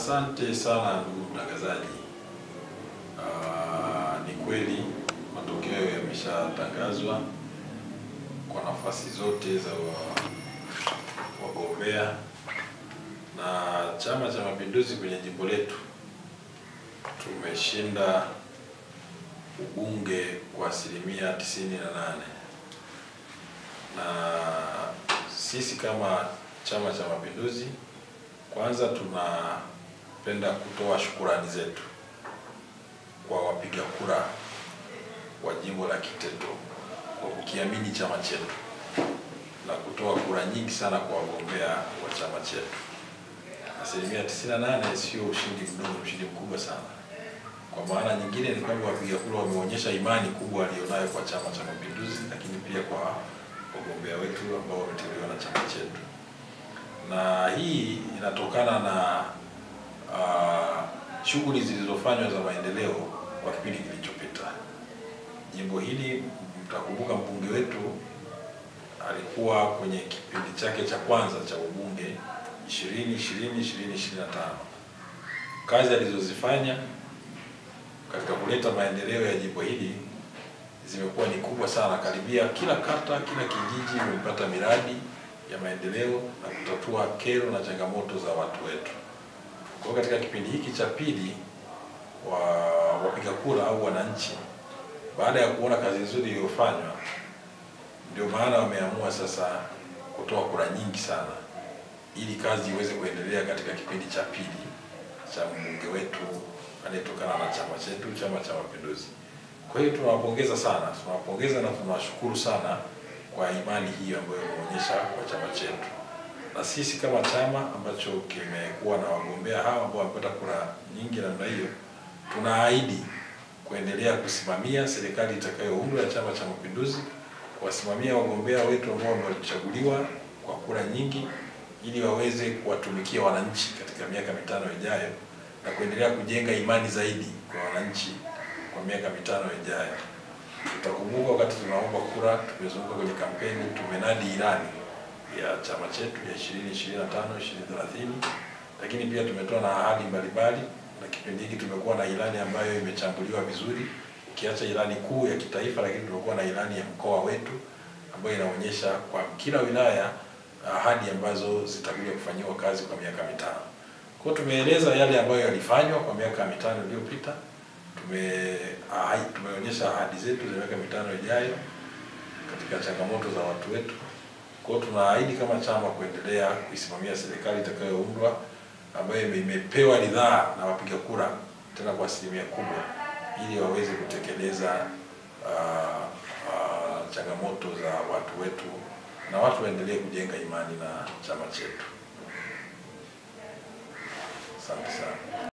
Asante sana ndugu mtangazaji. Ni kweli matokeo yameshatangazwa kwa nafasi zote za wagombea, na Chama cha Mapinduzi kwenye jimbo letu tumeshinda ubunge kwa 98%. Na sisi kama Chama cha Mapinduzi, kwanza tunapenda kutoa shukurani zetu kwa wapiga kura wa jimbo la Kiteto kwa kukiamini chama chetu na kutoa kura nyingi sana kwa wagombea wa chama chetu. 98% sio ushindi mdogo, ushindi mkubwa sana. Kwa maana nyingine ni kwamba wapiga kura wameonyesha imani kubwa walionayo kwa Chama cha Mapinduzi, lakini pia kwa wagombea wetu ambao wameteuliwa na chama chetu. Na hii inatokana na shughuli zilizofanywa za maendeleo kwa kipindi kilichopita. Jimbo hili, mtakumbuka mbunge wetu alikuwa kwenye kipindi chake cha kwanza cha ubunge 2020-2025. Kazi alizozifanya katika kuleta maendeleo ya jimbo hili zimekuwa ni kubwa sana. Karibia kila kata, kila kijiji imepata miradi ya maendeleo na kutatua kero na changamoto za watu wetu. Kwa katika kipindi hiki cha pili, wapiga kura au wananchi, baada ya kuona kazi nzuri iliyofanywa, ndio maana wameamua sasa kutoa kura nyingi sana ili kazi iweze kuendelea katika kipindi cha pili cha mbunge wetu anayetokana na chama chetu, Chama cha Mapinduzi. Kwa hiyo tunawapongeza sana, tunawapongeza na tunawashukuru sana kwa imani hiyo ambayo wameonyesha kwa chama chetu. Na sisi kama chama ambacho kimekuwa na wagombea hawa ambao wamepata kura nyingi namna hiyo, tunaahidi kuendelea kusimamia serikali itakayoundwa ya Chama cha Mapinduzi, kuwasimamia wagombea wetu ambao wamechaguliwa kwa kura nyingi, ili waweze kuwatumikia wananchi katika miaka 5 ijayo na kuendelea kujenga imani zaidi kwa wananchi kwa miaka 5 ijayo. Tutakumbuka wakati tunaomba kura, tumezunguka kwenye kampeni, tumenadi ilani ya chama chetu ya 2025-2030, lakini pia tumetoa na ahadi mbalimbali, na kipindi hiki tumekuwa na ilani ambayo imechambuliwa vizuri, ukiacha ilani kuu ya kitaifa, lakini tumekuwa na ilani ya mkoa wetu ambayo inaonyesha kwa kila wilaya ahadi ambazo zitakuja kufanyiwa kazi kwa miaka 5. Kwa tumeeleza yale ambayo yalifanywa kwa miaka 5 iliyopita. Tumeonyesha ahadi zetu za miaka 5 ijayo katika changamoto za watu wetu. Kwa tunaahidi kama chama kuendelea kuisimamia serikali itakayoundwa ambayo imepewa ridhaa na wapiga kura, tena kwa 100% kubwa, ili waweze kutekeleza changamoto za watu wetu na watu waendelee kujenga imani na chama chetu. Asante sana.